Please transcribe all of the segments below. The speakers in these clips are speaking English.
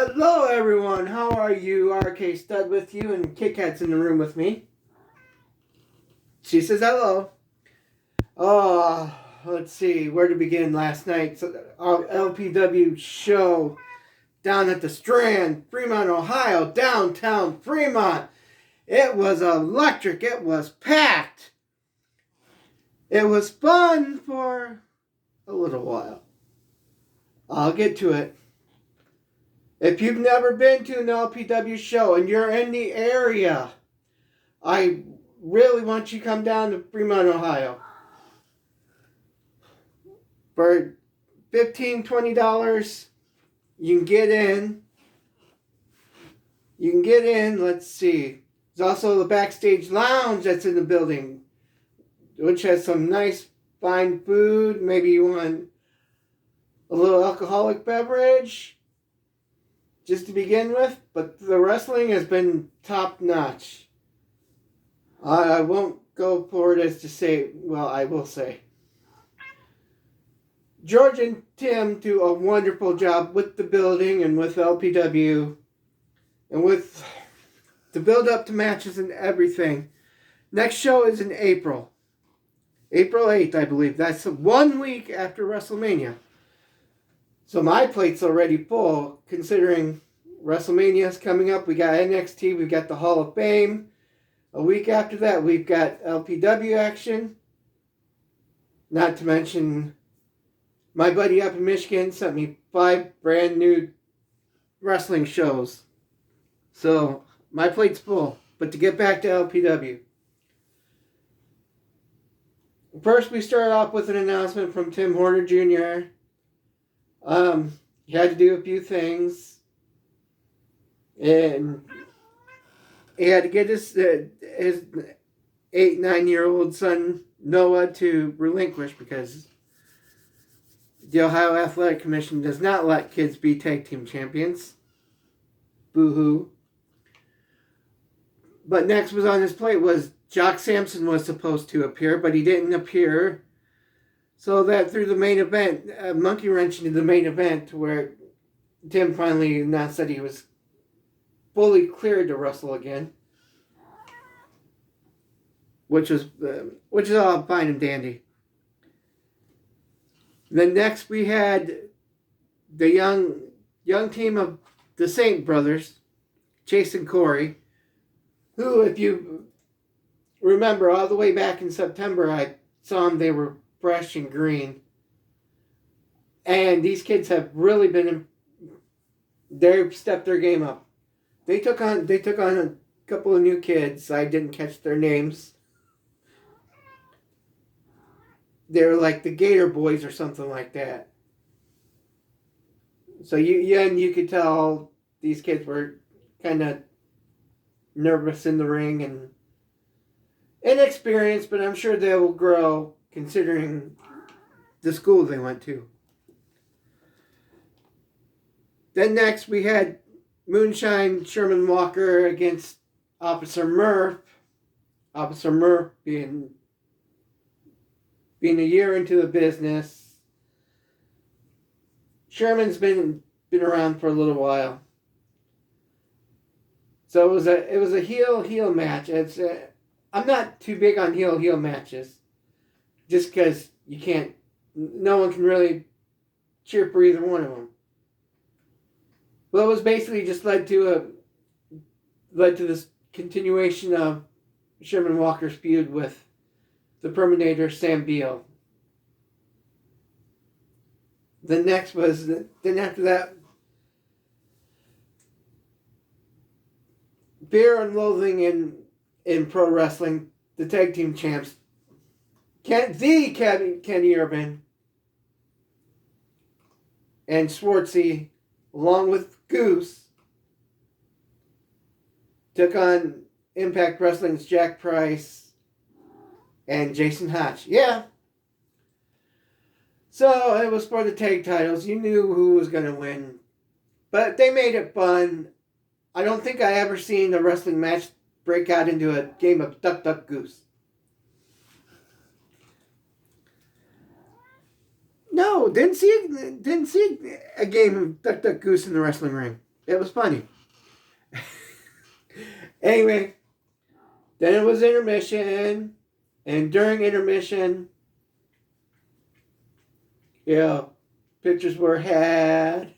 Hello, everyone. How are you? RK Stud with you, and Kit Kat's in the room with me. She says hello. Oh, let's see where to begin. Last night, our LPW show down at the Strand, Fremont, Ohio, downtown Fremont. It was electric. It was packed. It was fun for a little while. I'll get to it. If you've never been to an LPW show and you're in the area, I really want you to come down to Fremont, Ohio. For $15, $20, you can get in. Let's see. There's also the backstage lounge that's in the building, which has some nice, fine food. Maybe you want a little alcoholic beverage, just to begin with. But the wrestling has been top notch. I won't go forward as to say, well, I will say. George and Tim do a wonderful job with the building and with LPW and with the build up to matches and everything. Next show is in April. April 8th, I believe. That's 1 week after WrestleMania. So my plate's already full, considering WrestleMania's coming up. We got NXT, we've got the Hall of Fame. A week after that, we've got LPW action. Not to mention, my buddy up in Michigan sent me 5 brand new wrestling shows. So my plate's full. But to get back to LPW. First, we start off with an announcement from Tim Horner Jr. He had to do a few things, and he had to get his 8-9-year-old son Noah to relinquish because the Ohio Athletic Commission does not let kids be tag team champions. Boo-hoo. But next was on his plate was Jock Sampson was supposed to appear, but he didn't appear. So that through the main event, monkey wrench into the main event, where Tim finally announced that he was fully cleared to wrestle again, which is all fine and dandy. Then next we had the young team of the Saint brothers, Chase and Corey, who, if you remember, all the way back in September, I saw them. They were fresh and green. And these kids have really they've stepped their game up. They took on a couple of new kids. I didn't catch their names. They're like the Gator Boys or something like that. So you could tell these kids were kind of nervous in the ring and inexperienced, but I'm sure they will grow considering the school they went to. Then next we had Moonshine Sherman Walker against Officer Murph. Officer Murph being a year into the business. Sherman's been around for a little while. So it was a heel match. I'm not too big on heel matches, just because no one can really cheer for either one of them. Well, it was basically just led to this continuation of Sherman Walker's feud with the Terminator Sam Beal. Then after that, Fear and Loathing in pro wrestling, the tag team champs, Kenny Urban and Schwartzy, along with Goose, took on Impact Wrestling's Jack Price and Jason Hotch. Yeah. So it was for the tag titles. You knew who was going to win. But they made it fun. I don't think I ever seen a wrestling match break out into a game of Duck, Duck, Goose. No, didn't see a game of Duck, Duck, Goose in the wrestling ring. It was funny. Anyway, then it was intermission. And during intermission, pictures were had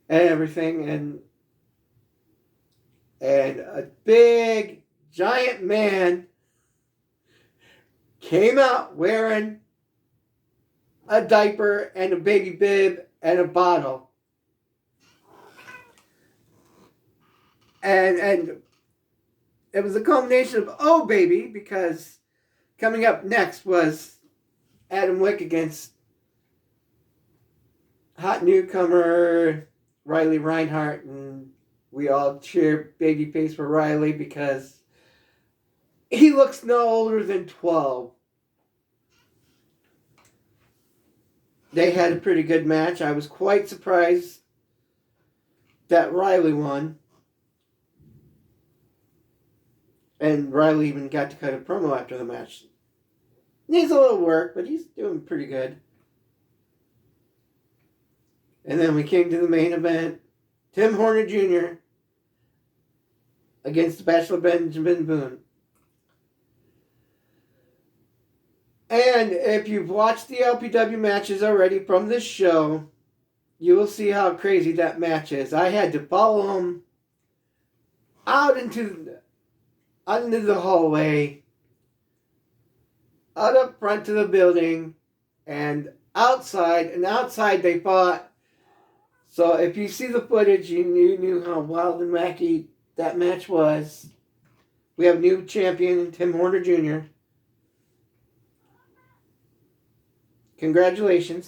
and everything. And a big, giant man came out wearing a diaper and a baby bib and a bottle. And it was a combination of oh baby, because coming up next was Adam Wick against hot newcomer Riley Reinhardt, and we all cheer babyface for Riley because he looks no older than 12. They had a pretty good match. I was quite surprised that Riley won. And Riley even got to cut a promo after the match. Needs a little work, but he's doing pretty good. And then we came to the main event. Tim Horner Jr. against the Bachelor Benjamin Boone. And if you've watched the LPW matches already from this show, you will see how crazy that match is. I had to follow him out into the hallway, out up front to the building, and outside they fought. So if you see the footage, you knew how wild and wacky that match was. We have new champion, Tim Horner Jr. Congratulations.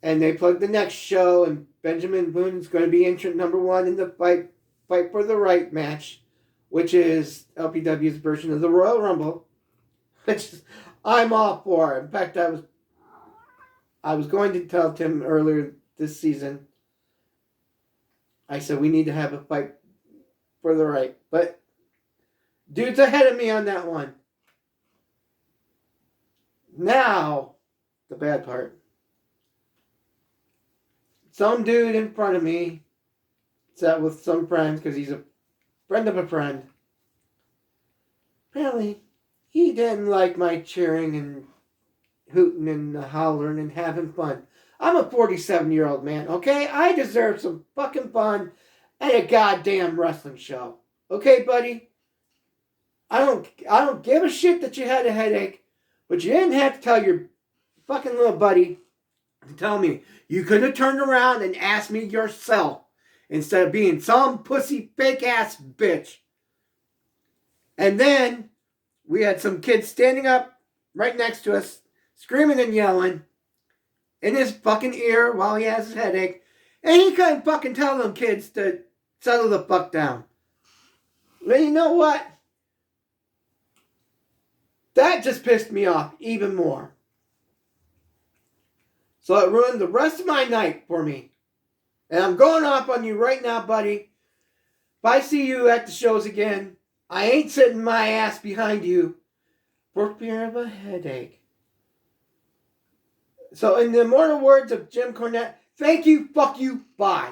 And they plugged the next show, and Benjamin Boone is going to be entrant number 1 in the Fight for the Right match, which is LPW's version of the Royal Rumble, which I'm all for. In fact, I was going to tell Tim earlier this season, I said we need to have a Fight for the Right. But dude's ahead of me on that one. Now, the bad part. Some dude in front of me sat with some friends because he's a friend of a friend. Apparently, he didn't like my cheering and hooting and hollering and having fun. I'm a 47-year-old man, okay? I deserve some fucking fun at a goddamn wrestling show. Okay, buddy? I don't give a shit that you had a headache, but you didn't have to tell your fucking little buddy to tell me. You could have turned around and asked me yourself instead of being some pussy fake ass bitch. And then we had some kids standing up right next to us, screaming and yelling in his fucking ear while he has his headache. And he couldn't fucking tell them kids to settle the fuck down. Well, you know what? That just pissed me off even more. So it ruined the rest of my night for me. And I'm going off on you right now, buddy. If I see you at the shows again, I ain't sitting my ass behind you for fear of a headache. So in the immortal words of Jim Cornette, thank you, fuck you, bye.